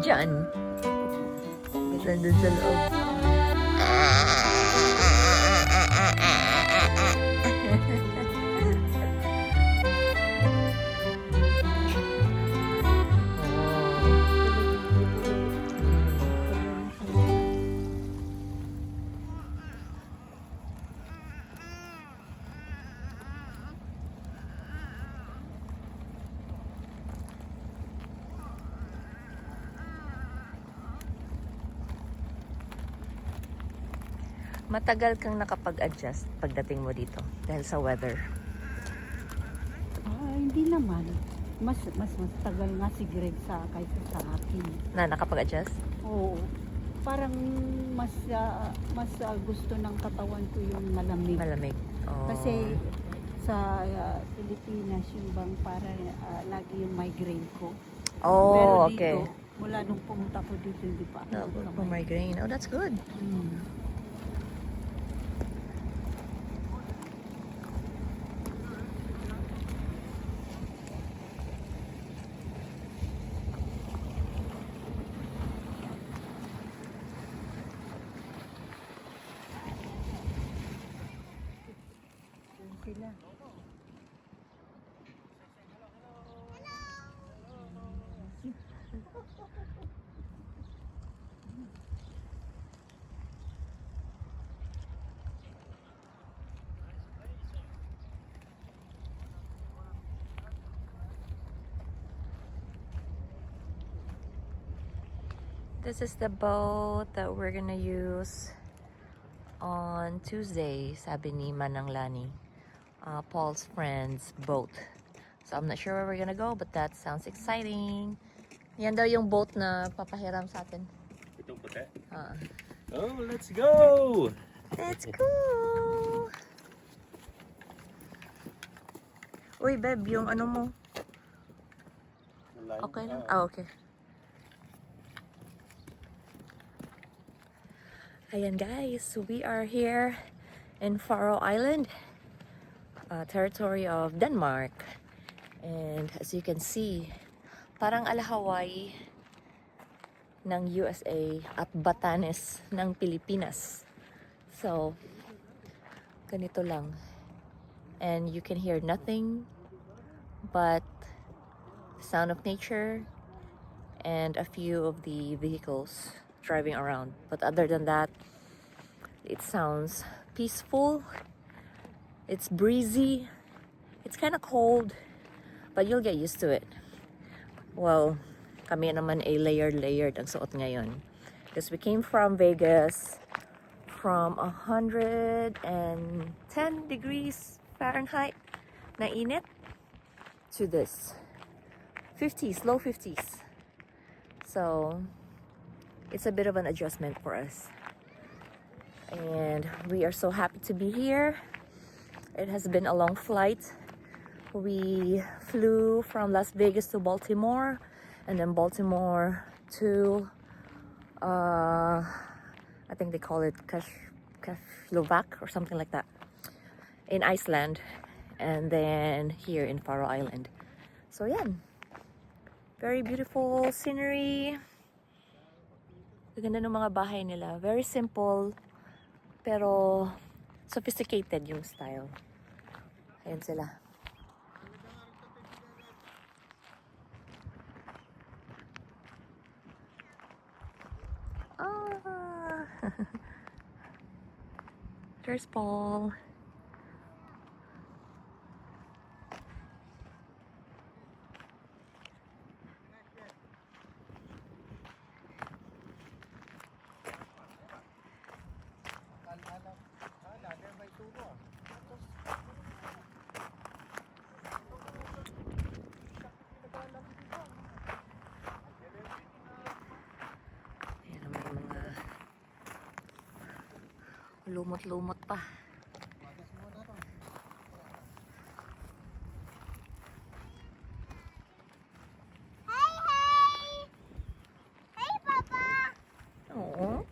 dyan. Nandun sa loob. Matagal kang nakapag-adjust pagdating mo dito dahil sa weather. Hindi naman. Mas tagal nga si Greg kaysa sa akin. Na nakapag-adjust? Oo. Parang mas gusto ng katawan ko yung malamig. Malamig. Oh. Kasi sa Pilipinas yung bang para lagi yung migraine ko. Oh, pero okay. dito, mula nung pumunta ko dito, hindi pa No, for migraine. Oh, that's good. Sila. This is the boat that we're gonna use on Tuesday, sabi ni Manang Lani. Paul's friend's boat. So I'm not sure where we're gonna go, but that sounds exciting. Yan daw yung boat na papahiram sa atin. Itong puti? Oh, let's go! let's go! Uy, babe, yung ano mo. Okay lang? Okay. Ayan guys, so we are here in Faroe Island, territory of Denmark. And as you can see, parang ala Hawaii ng USA at Batanes ng Pilipinas. So, ganito lang. And you can hear nothing but the sound of nature and a few of the vehicles driving around. But other than that, it sounds peaceful. It's breezy. It's kind of cold, but you'll get used to it. Well, kami naman ay layered ang suot ngayon. Because we came from Vegas from 110 degrees Fahrenheit na init to this 50s, low 50s. So it's a bit of an adjustment for us. And we are so happy to be here. It has been a long flight. We flew from Las Vegas to Baltimore, and then Baltimore to I think they call it Slovak or something like that in Iceland, and then here in Faroe Island. So yeah, very beautiful scenery. Ganda ng mga bahay nila. Very simple, pero sophisticated yung style. Ayan sila. Ah! There's Paul. Lumot-lumot pa. Hey, hey! Hey, Papa! Oh.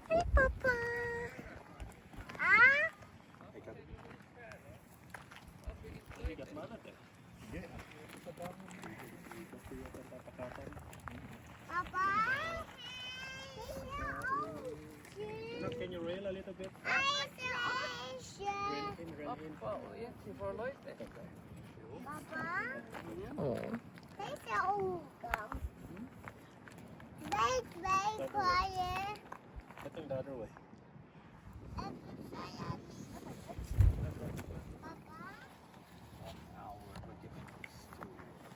Hey, Papa! Ah? Swell a little bit. Papa, Oh. there's a ugam. Very quiet. I think the other way.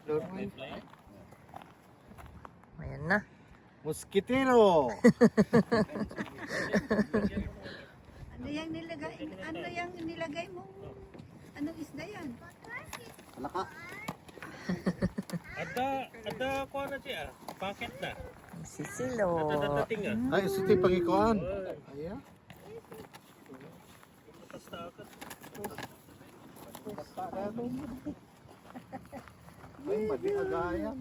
They play. Ayan na. Mosquitero. Ano yung nilagay mo? Anong isda yan? Alaka. Ada ko na siya. Paket na. Sisilo. Dating ah. Ay, ito yung pangikuan. Ayan. Basta ako. Ay, madi agayan.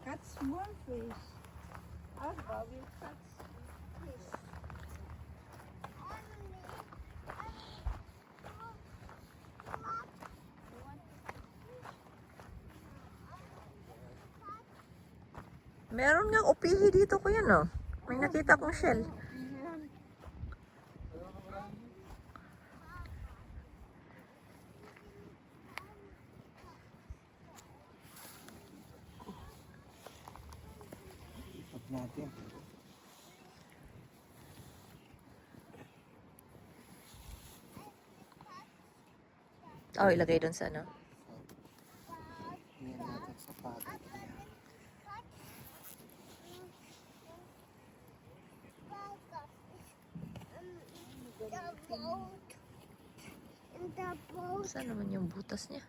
Catch small fish. Agba will catch fish. Meron nga upihi dito ko yan, oh. May nakita kong shell. Ikot natin. Oh, ilagay doon sa ano. Ayan natin sa packet. The boat. Saan naman yung butas niya?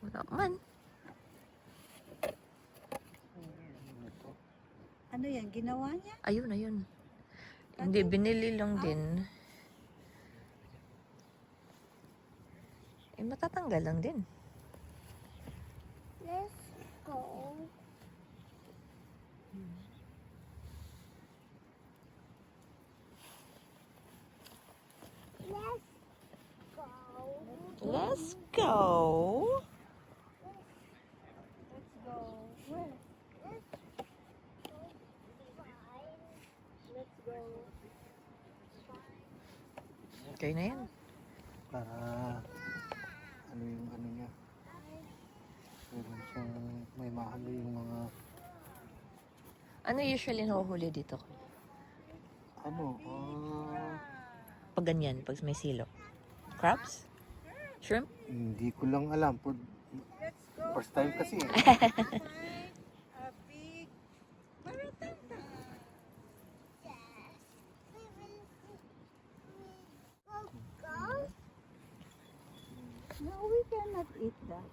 Wala man. Ano yan? Ginawa niya? Ayun, ayun. Hindi, binili lang din. Eh, matatanggal lang din. Let's go. Let's go. Let's go. Where? Let's go. Okay na yan. Para ano yung ano niya. Meron siyang may mahalo yung mga Ano usually nahuhuli dito? ano, Pag ganyan, pag may silo. Crabs? Shrimp? hindi ko lang alam. Let's go. First time kasi. Find a big maratata. No, we cannot eat that.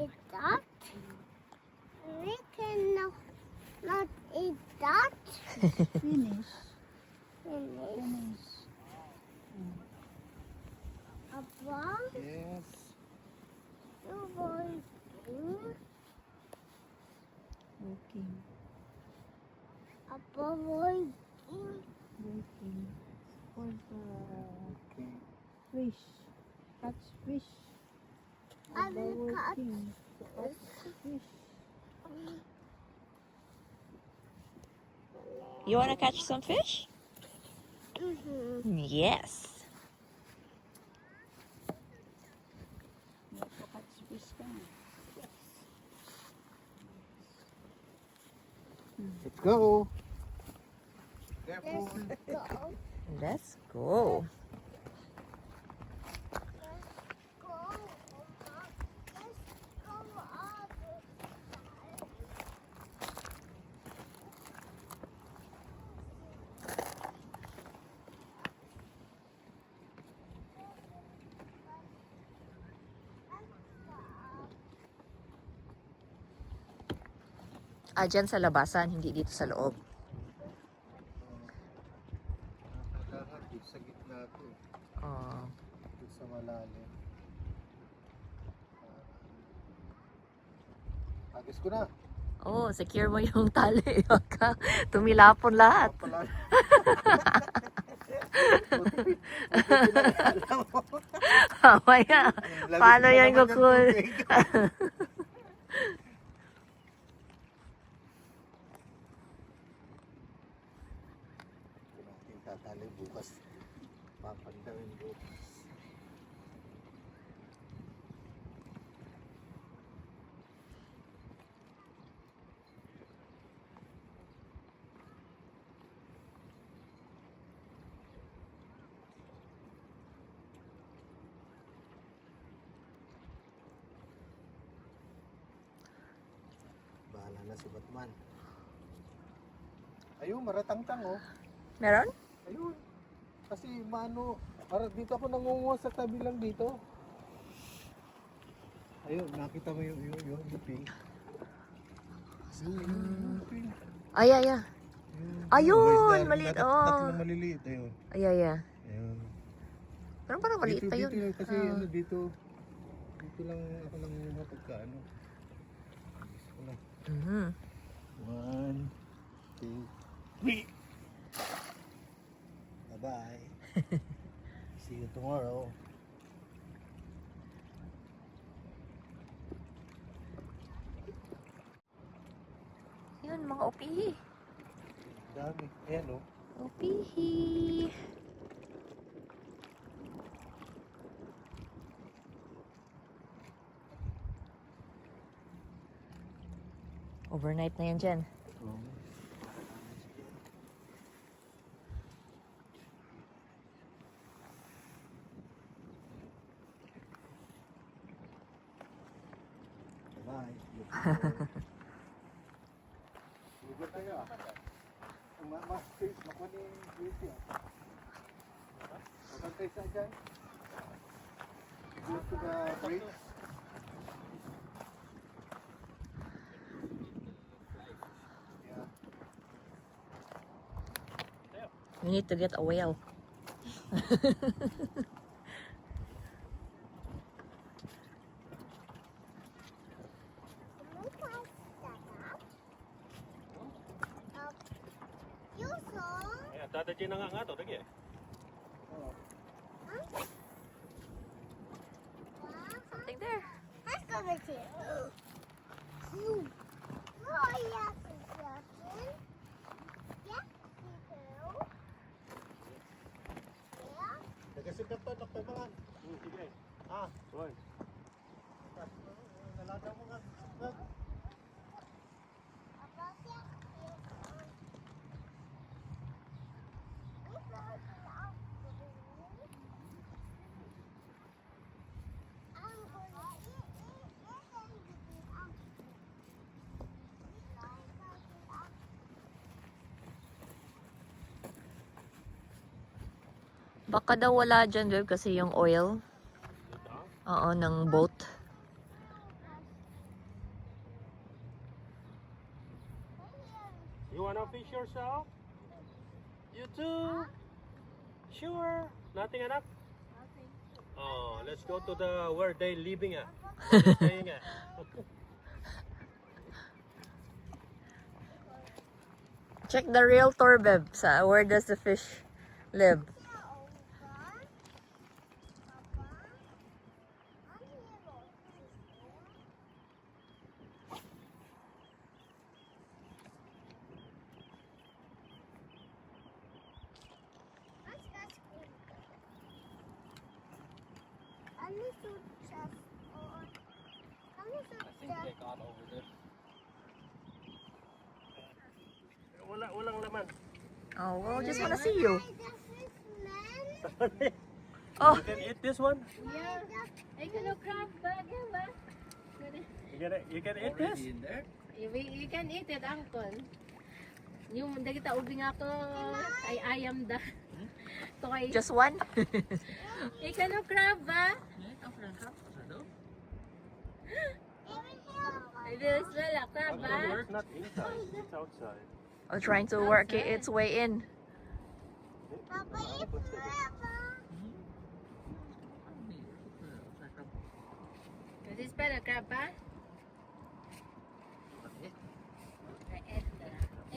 Eat that? We cannot not eat that. Finish. Finish. Finish. Abba, Yes. you boys do. Working. Abba, boy. Working. For the Okay. fish. Catch fish. I Abba will catch working. To catch fish. You wanna catch some fish? Yes. Catch fish ka na. Let's go. Let's Careful. go. Let's go. Go. Let's go other side. Ah, dyan sa labasan, hindi dito sa loob. Kailangan dito sa gitna to. Oh. Dito sa malalim. Agis ko na. Oh, secure mo yung tali. Baka tumilapon lahat. Pala. Mamaya, paano yan kukul? tatali bukas. Papandawin bukas. Bahala na si Batman. Ayun, maratangtang oh. Meron? Ayun. Kasi mano, para dito ako nangunguha sa tabi lang dito. Ayun, nakita mo yung pink. Yung pink. Ay, ay, ay. Ayun, maliit. Tatlong maliliit, ayun. Ay, ay, ay. Ayun. Parang maliit pa yun. Dito, kasi ano dito, dito lang ako nangunguha pagka ano. Mhm. 1, 2, 3. Bye-bye. See you tomorrow. Yun, mga upihi. Dami. Ayan oh. Upihi. Overnight na yan dyan. Bye. Lugar tayo ah. Mas-face, makuha ni beauty ah. Magantay sa dyan. Go to the bridge. Yeah. You need to get a whale. Ayan, dadadyan na nga to, lagi eh. Something there. Let's go with you. Oh, yeah, Justin. Yeah, you do. Yeah. Nagasigap to, nakpabangan. Sige. Ah, Boy. naladaw mo nga. About that, Baka daw wala dyan, babe, kasi yung oil. Oo, ng boat. You wanna fish yourself? You too? Sure. Nothing, anak? Nothing. Oh, let's go to the where they living at. Where they staying at. Check the realtor, babe. Where does the fish live? Walang laman. Oh, well, just wanna see you. Oh. You can eat this one? Yeah. I can crab bag ba? You can eat this? You can eat it, uncle. Yung dagita ubing ako ay ayam da. To kay Just one? I can crab ba? I will smell a crab ba? It's not inside, it's outside. Oh, trying to work its way in. Papa, it's forever. This is para crab ba?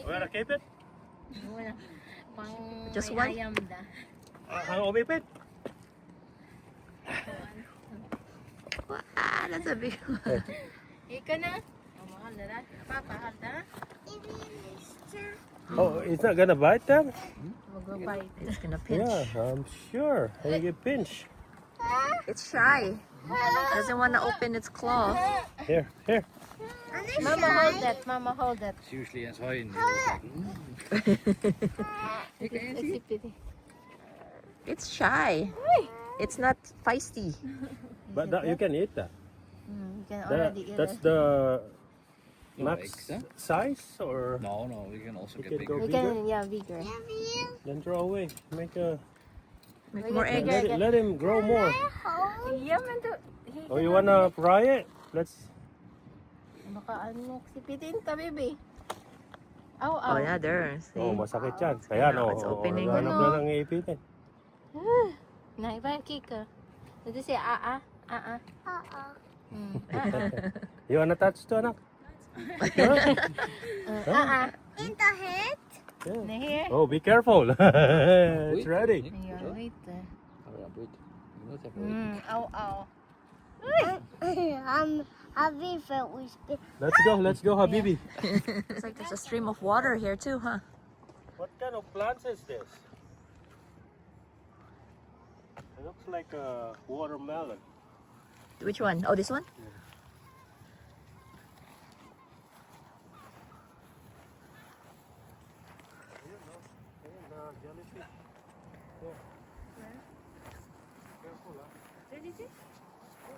Wanna keep it? Wala. Pang Just may one? ayam da. Ang umipit? Ah, that's a big one. Ika na. Oh, mahal na Papa, mahal na. Oh, it's not gonna bite them? Bye. It's gonna pinch. Yeah, I'm sure. And you get pinch. It's shy. Doesn't want to open its claw. Here, here. Mama, hold that. Mama, hold that. It's usually as high in It's pity. It's shy. It's not feisty. But that, you can eat that. You can That- already eat that's it. the No max eggs, huh? size, or No, we can also you get can bigger. go We bigger. can, yeah, bigger. Then throw away. Make a. Make more get eggs. Let him grow more. Yeah, man. Oh, you wanna fry it? Let's. Baka ano, sipitin ka, baby. Aw, Oh aw. yeah, there. See? Oh, masakit yan. Ayan, Now oh. it's opening. Naghanap Ano? na ng iipitin. Naiba, kika. Dito siya, You wanna touch to, anak? In the head? Yeah. Na here. Oh, be careful. It's ready. Ayan, wait. Hurry up, wait. You not have to wait. Aw, aw. Happy that we speak. Let's go, Habibi. It's like there's a stream of water here too, huh? What kind of plants is this? It looks like a watermelon. Which one? Oh, this one?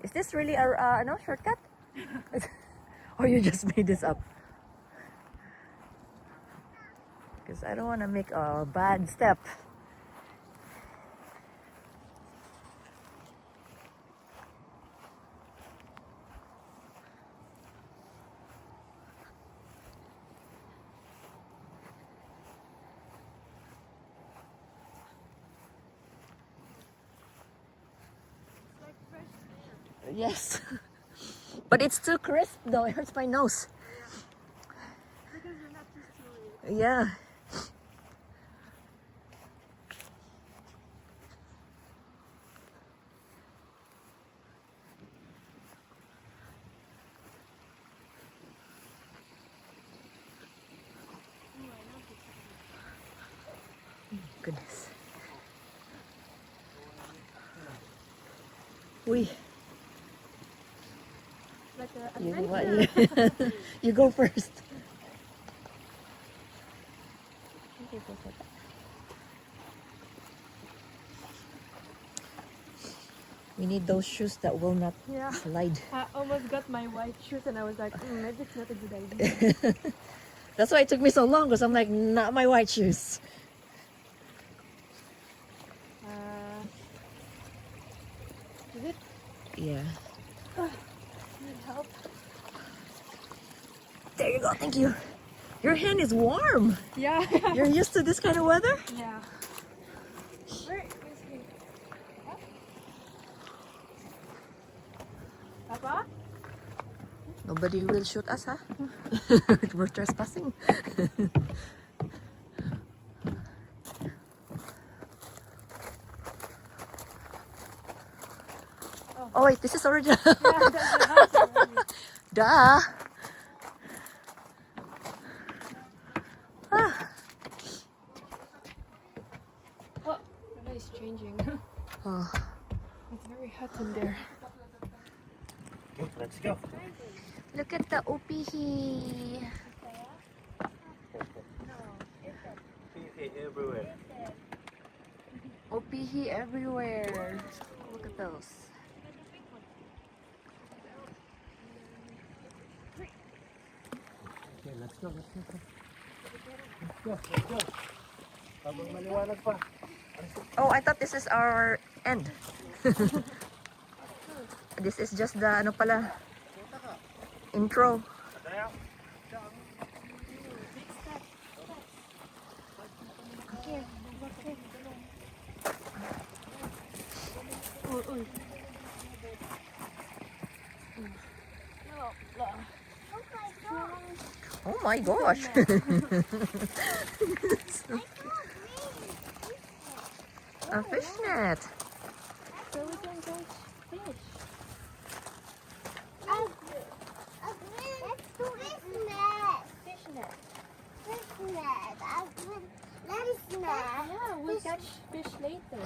Is this really a no shortcut? Or you just made this up? Because I don't want to make a bad step. Yes. But it's too crisp though. It hurts my nose. Yeah. Goodness. We. You go first. We need those shoes that will not slide. I almost got my white shoes and I was like, maybe it's not a good idea. That's why it took me so long, because I'm like, not my white shoes. Is it? Yeah. Need help? There you go. Thank you. Your hand is warm. Yeah. You're used to this kind of weather? Yeah. Where is he? Papa? Nobody will shoot us, huh? We're trespassing. Oh wait, this is original. Yeah, that's the house already. Duh. Ah. Oh, the is changing. Oh. It's very hot in there. Okay, let's go. Look at the upihi. Everywhere. Upihi everywhere. Look at those. Okay, let's go. Let's go. Habang maliwanag pa. Oh, I thought this is our end. This is just the ano pala, intro. Oh my gosh. A fishnet. So we can go fish. Let's do fishnet. Fishnet. Fishnet. Let us Yeah, we'll catch fish later.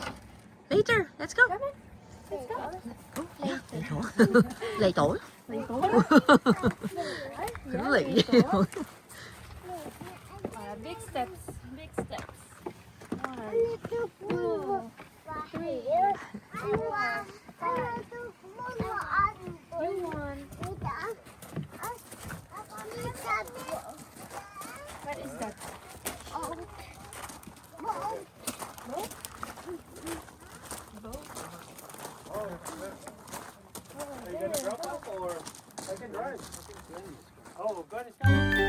Later, let's go. Come on. Let's go. Later. Later. Later. Big steps. Big steps. Two, three. You won. What is that? Are you gonna drop off or I can drive? Oh, God is coming.